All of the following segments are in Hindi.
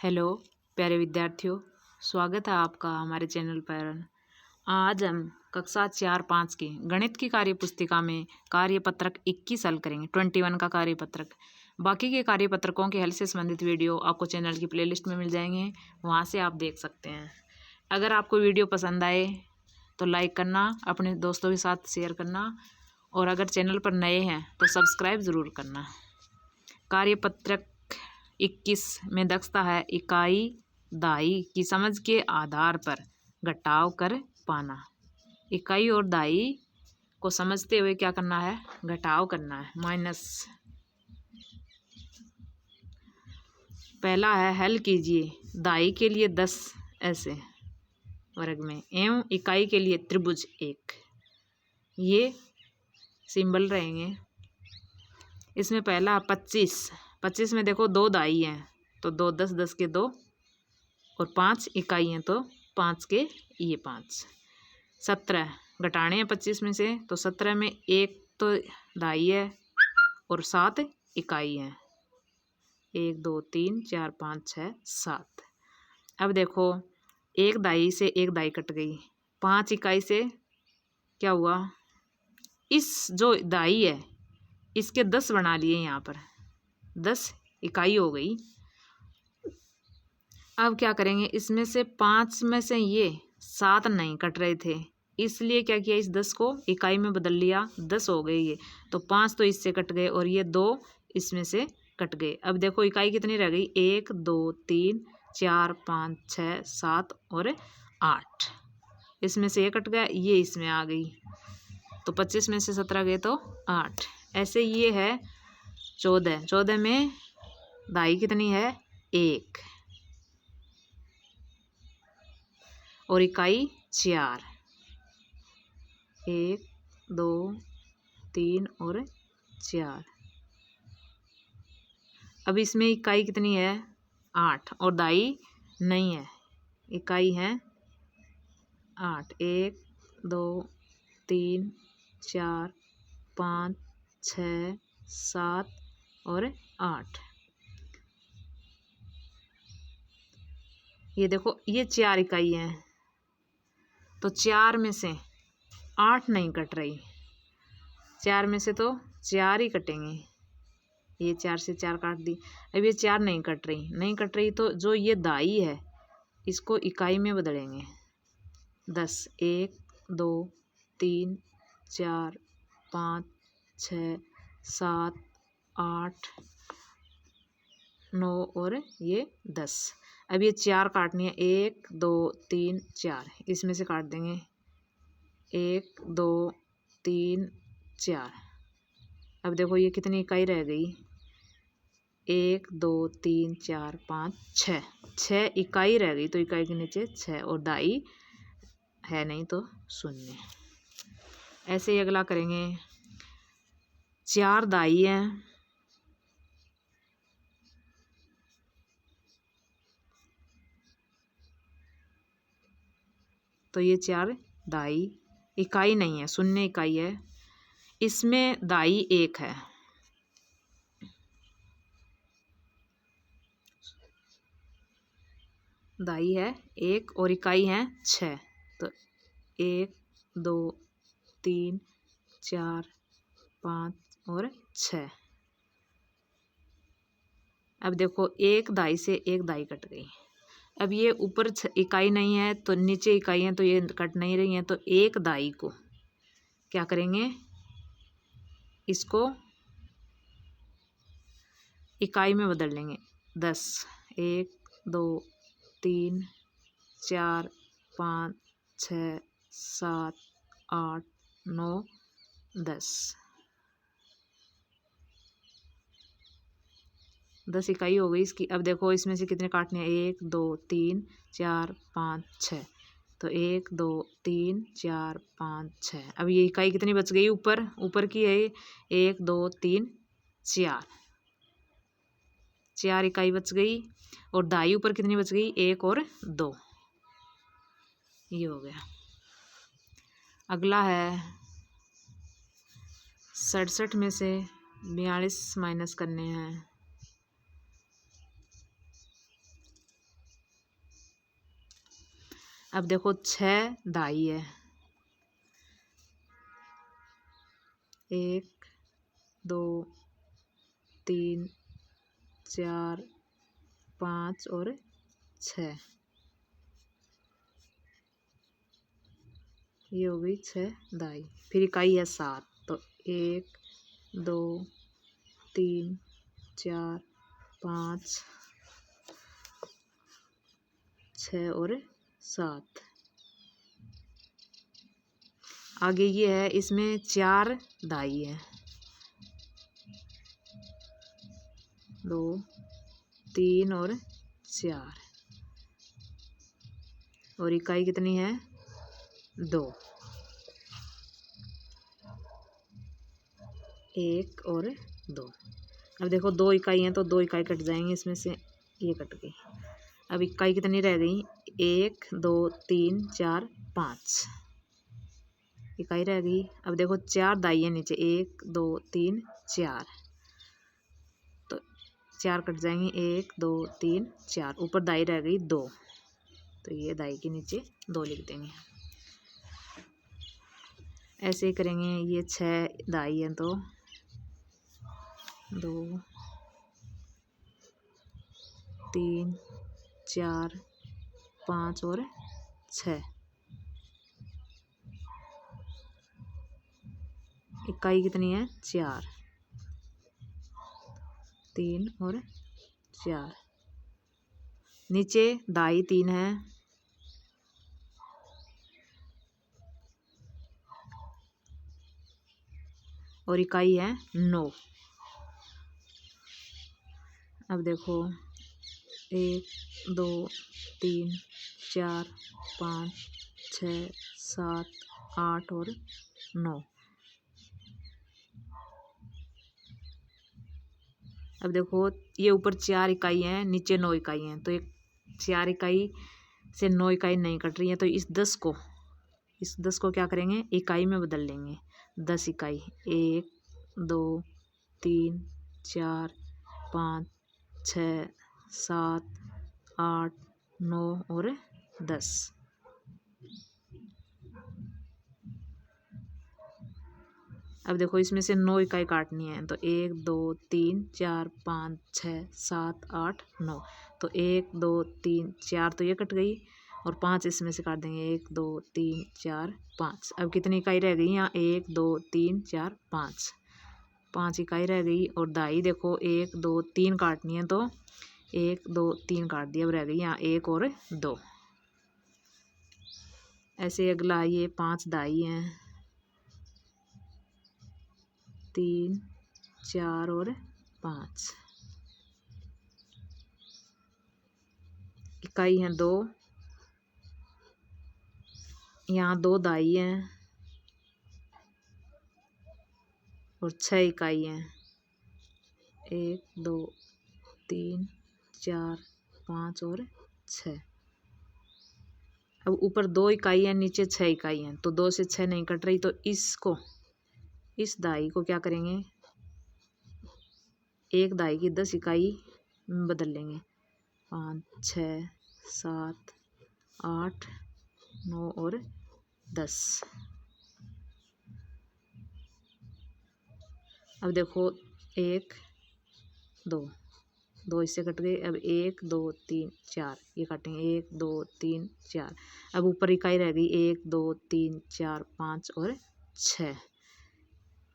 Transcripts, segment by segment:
हेलो प्यारे विद्यार्थियों, स्वागत है आपका हमारे चैनल पर। आज हम कक्षा 4-5 की गणित की कार्यपुस्तिका में कार्यपत्रक 21 हल करेंगे। 21 का कार्यपत्रक। बाकी के कार्यपत्रकों के हल से संबंधित वीडियो आपको चैनल की प्लेलिस्ट में मिल जाएंगे, वहाँ से आप देख सकते हैं। अगर आपको वीडियो पसंद आए तो लाइक करना, अपने दोस्तों के साथ शेयर करना, और अगर चैनल पर नए हैं तो सब्सक्राइब ज़रूर करना। कार्यपत्रक 21 में दक्षता है इकाई दाई की समझ के आधार पर घटाव कर पाना। इकाई और दाई को समझते हुए क्या करना है? घटाव करना है। माइनस। पहला है हल कीजिए दाई के लिए 10 ऐसे वर्ग में एवं इकाई के लिए त्रिभुज 1। ये सिंबल रहेंगे। इसमें पहला 25 में देखो 2 दाई हैं तो 2 10 के 2 और 5 इकाई हैं तो 5 के ये 5। 17 घटाने हैं 25 में से तो 17 में 1 तो दाई है और 7 इकाई है। 1 2 3 4 5 6 7। अब देखो एक दाई से एक दाई कट गई, 5 इकाई से क्या हुआ? इस जो दाई है इसके 10 बना लिए, यहाँ पर 10 इकाई हो गई। अब क्या करेंगे? इसमें से 5 में से ये 7 नहीं कट रहे थे, इसलिए क्या किया? इस 10 को इकाई में बदल लिया, 10 हो गए ये। तो 5 तो इससे कट गए और ये 2 इसमें से कट गए। अब देखो इकाई कितनी रह गई? 1 2 3 4 5 6 7 और 8। इसमें से ये कट गया, ये इसमें आ गई, तो 25 में से 17 गए तो 8। ऐसे ये है 14। 14 में दाई कितनी है? 1 और इकाई 4। 1 2 3 और 4। अब इसमें इकाई कितनी है? 8 और दाई नहीं है, इकाई है 8। 1 2 3 4 5 6 7 और 8। ये देखो ये 4 इकाई है तो 4 में से 8 नहीं कट रही, 4 में से तो 4 ही कटेंगे। ये 4 से 4 काट दी। अब ये 4 नहीं कट रही तो जो ये दाई है इसको इकाई में बदलेंगे। 10 1 2 3 4 5 6 7 8 9 और ये 10। अब ये 4 काटनी है। 1 2 3 4 इसमें से काट देंगे। 1 2 3 4। अब देखो ये कितनी इकाई रह गई? 1 2 3 4 5 6 इकाई रह गई, तो इकाई के नीचे 6 और दाई है नहीं तो 0। ऐसे ही अगला करेंगे। 4 दाई है तो ये 4 दाई, इकाई नहीं है, 0 इकाई है। इसमें दाई 1 है, दाई है 1 और इकाई है 6। तो 1 2 3 4 5 और 6। अब देखो एक दाई से एक दाई कट गई। अब ये ऊपर इकाई नहीं है तो नीचे इकाई है, तो ये कट नहीं रही है, तो एक दाई को क्या करेंगे? इसको इकाई में बदल लेंगे। 10 1 2 3 4 5 6 7 8 9 10। 10 इकाई हो गई इसकी। अब देखो इसमें से कितने काटने हैं? 1 2 3 4 5 6। तो 1 2 3 4 5 6। अब ये इकाई कितनी बच गई? ऊपर की है 1 2 3 4। 4 इकाई बच गई और दाई ऊपर कितनी बच गई? 1 और 2। ये हो गया। अगला है 67 में से 42 माइनस करने हैं। अब देखो 6 दाई है, 1 2 3 4 5 और 6, ये हो गई 6 दाई। फिर इकाई है 7, तो 1 2 3 4 5 6 और 7। आगे ये है, इसमें 4 दाई है, 2 3 और 4, और इकाई कितनी है 2, 1 और 2। अब देखो 2 इकाई हैं तो 2 इकाई कट जाएंगे, इसमें से ये कट गई। अब इकाई कितनी रह गई, 1 2 3 4 5 इकाई रह गई। अब देखो 4 दाई है नीचे, 1 2 3 4, तो 4 कट जाएंगे, 1 2 3 4, ऊपर दाई रह गई 2, तो ये दाई के नीचे 2 लिख देंगे। ऐसे ही करेंगे, ये 6 दाई हैं तो 2 3 4 5 और 6, इकाई कितनी है 4, 3 और 4, नीचे दाई 3 है, और इकाई है 9। अब देखो 1 2 3 4 5 6 7 8 और 9। अब देखो ये ऊपर 4 इकाई हैं, नीचे 9 इकाई हैं, तो एक 4 इकाई से 9 इकाई नहीं कट रही है, तो इस 10 को क्या करेंगे, इकाई में बदल लेंगे। 10 इकाई, 1 2 3 4 5 6 7 8 9 और 10। अब देखो इसमें से 9 इकाई काटनी है, तो 1 2 3 4 5 6 7 8 9, तो 1 2 3 4 तो ये कट गई, और 5 इसमें से काट देंगे, 1 2 3 4 5। अब कितनी इकाई रह गई यहाँ, 1 2 3 4 5 इकाई रह गई। और दाई देखो 1 2 3 काटनी है, तो 1 2 3 काट दिया, अब रह गई यहाँ 1 और 2। ऐसे अगला ये 5 दाई हैं, 3 4 और 5, इकाई है 2, यहाँ 2 दाई हैं और 6 इकाई हैं, 1 2 3 4 5 और 6। अब ऊपर 2 इकाई है, नीचे 6 इकाई हैं, तो 2 से 6 नहीं कट रही, तो इस दाई को क्या करेंगे, एक दाई की 10 इकाई में बदल लेंगे, 5 6 7 8 9 और 10। अब देखो 1 2 इससे कट गए, अब 1 2 3 4 ये काटेंगे, 1 2 3 4। अब ऊपर इकाई रह गई, 1 2 3 4 5 और 6,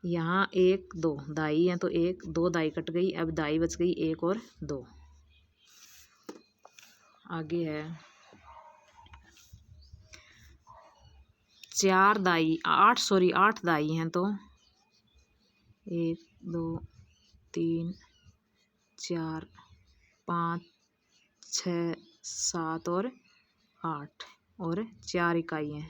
यहाँ 1 2 दाई है, तो 1 2 दाई कट गई, अब दाई बच गई 1 और 2। आगे है 8 दाई हैं, तो 1 2 3 4 5 6 7 और 8 और 4 इकाई हैं।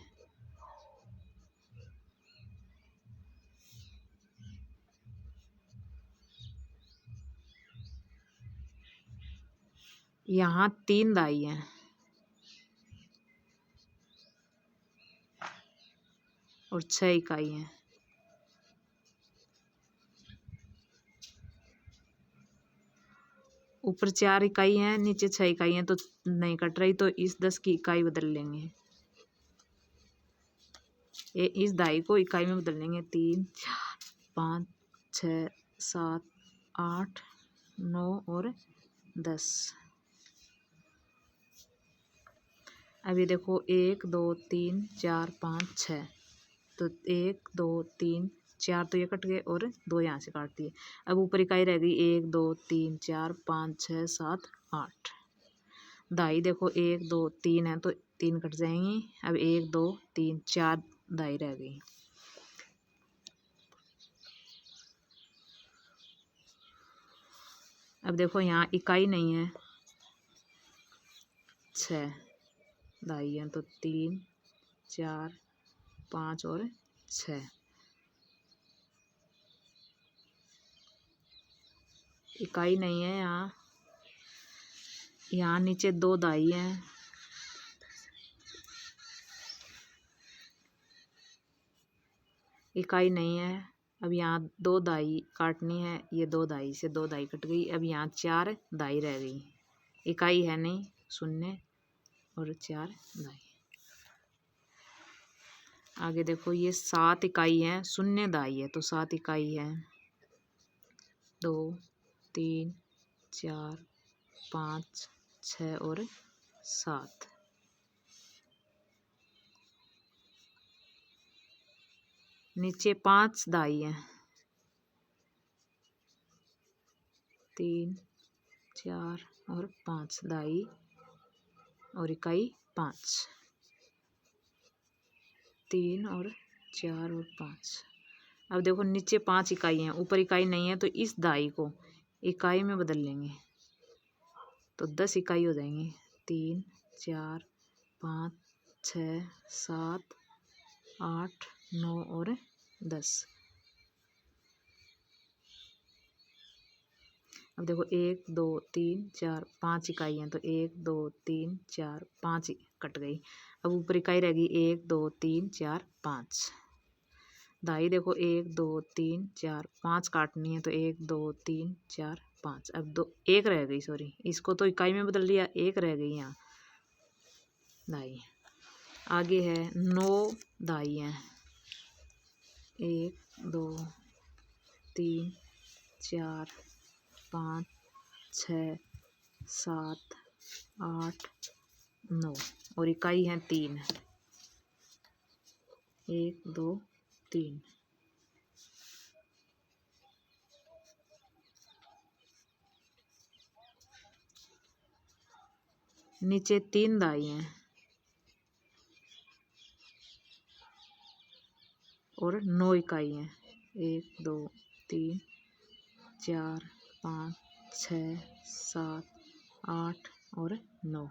यहाँ 3 दाई हैं और 6 इकाई हैं। ऊपर 4 इकाई हैं, नीचे 6 इकाई हैं, तो नहीं कट रही, तो इस 10 की इकाई बदल लेंगे। ये इस दाई को इकाई में बदल लेंगे। 3 4 5 6 7 8 9 और 10। अभी देखो 1 2 3 4 5 6, तो 1 2 3 4 तो ये कट गए और 2 यहाँ से काट दिए। अब ऊपर इकाई रह गई 1 2 3 4 5 6 7 8। दाई देखो 1 2 3 है तो 3 कट जाएंगी। अब 1 2 3 4 दाई रह गई। अब देखो यहाँ इकाई नहीं है, 6 दाई है तो 3 4 5 और 6। इकाई नहीं है यहाँ, यहाँ नीचे 2 दाई हैं। इकाई नहीं है। अब यहाँ 2 दाई काटनी है, ये 2 दाई से 2 दाई कट गई। अब यहाँ 4 दाई रह गई। इकाई है नहीं, 0 और 4 दाई। आगे देखो ये 7 इकाई है, 0 दाई है तो 7 इकाई है। 2 3 4 5 6 और 7। नीचे 5 दाई है, 3 4 और 5 दाई और इकाई 5। 3 और 4 और 5। अब देखो नीचे 5 इकाई हैं, ऊपर इकाई नहीं है तो इस दाई को इकाई में बदल लेंगे तो 10 इकाई हो जाएंगी। 3 4 5 6 7 8 9 और 10। अब देखो 1 2 3 4 5 इकाई हैं तो 1 2 3 4 5 कट गई। अब ऊपर इकाई रह गई 1 2 3 4 5। दाई देखो 1 2 3 4 5 काटनी है तो 1 2 3 4 5। अब 2 1 रह गई, सॉरी इसको तो इकाई में बदल लिया, 1 रह गई यहाँ दाई। आगे है 9 दाई हैं, 1 2 3 4 5 6 7 8 9 और इकाई है 3। 1 2 3। नीचे 3 दाई हैं और 9 इकाई हैं। 1 2 3 4 5 6 7 8 और 9।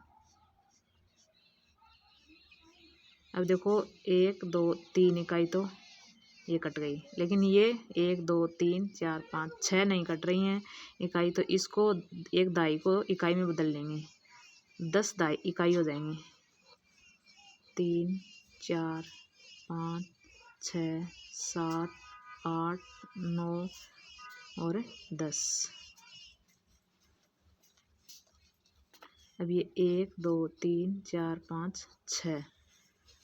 अब देखो 1 2 3 इकाई तो ये कट गई, लेकिन ये 1 2 3 4 5 6 नहीं कट रही हैं इकाई, तो इसको एक दाई को इकाई में बदल लेंगे, 10 दाई इकाई हो जाएंगी। 3 4 5 6 7 8 9 और 10। अब ये 1 2 3 4 5 6,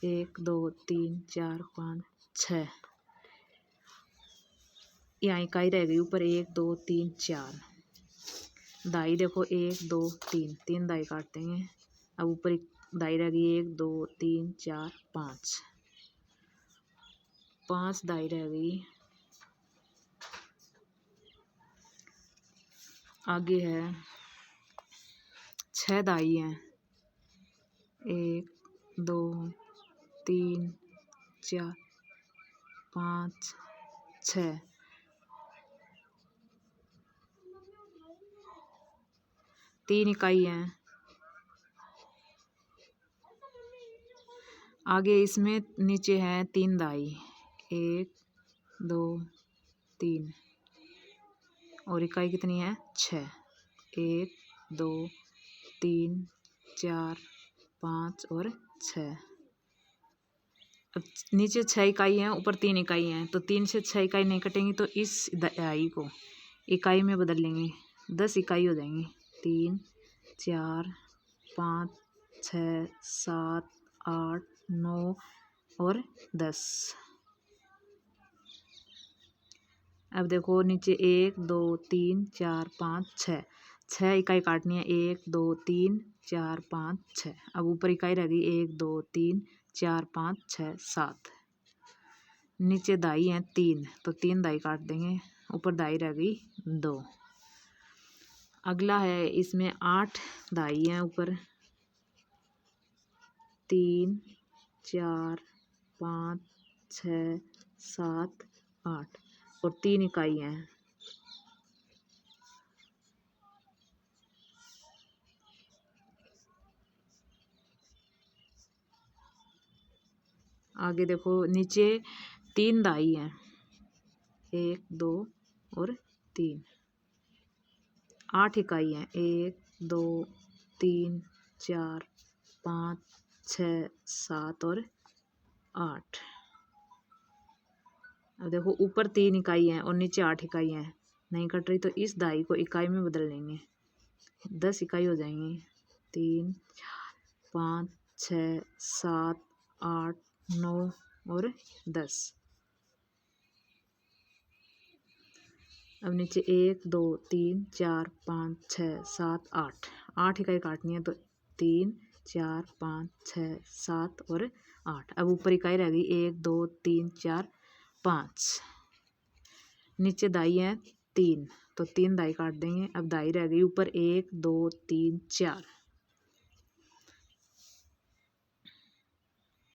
1 2 3 4 5 6, यहाँ इकाई रह गई ऊपर 1 2 3 4। दाई देखो 1 2 3, 3 दाई काट देंगे। अब ऊपर दाई रह गई 1 2 3 4 5, 5 दाई रह गई। आगे है 6 दाई हैं, 1 2 3 4 5 6, 3 इकाई हैं। आगे इसमें नीचे है 3 दाई, 1 2 3 और इकाई कितनी है 6, 1 2 3 4 5 और 6। अब नीचे 6 इकाई हैं, ऊपर 3 इकाई हैं, तो 3 से 6 इकाई नहीं कटेंगी तो इस दाई को इकाई में बदल लेंगे, 10 इकाई हो जाएंगी। 3 4 5 6 7 8 9 और 10। अब देखो नीचे 1 2 3 4 5 6, 6 इकाई काटनी है। 1 2 3 4 5 6। अब ऊपर इकाई रह गई 1 2 3 4 5 6 7। नीचे दाई है 3, तो 3 दाई काट देंगे। ऊपर दाई रह गई 2। अगला है, इसमें 8 दाई हैं ऊपर। 3 4 5 6 7 8 और 3 इकाई हैं। आगे देखो नीचे 3 दाई हैं। 1 2 और 3। 8 इकाई हैं। 1 2 3 4 5 6 7 और 8। अब देखो ऊपर 3 इकाई हैं और नीचे 8 इकाई हैं, नहीं कट रही, तो इस दाई को इकाई में बदल लेंगे। 10 इकाई हो जाएंगी। 3 4 5 6 7 8 9 और 10। अब नीचे 1 2 3 4 5 6 7 8। 8 इकाई काटनी है, तो 3 4 5 6 7 और 8। अब ऊपर इकाई रह गई 1 2 3 4 5। नीचे दाई है 3, तो 3 दाई काट देंगे। अब दाई रह गई ऊपर 1 2 3 4।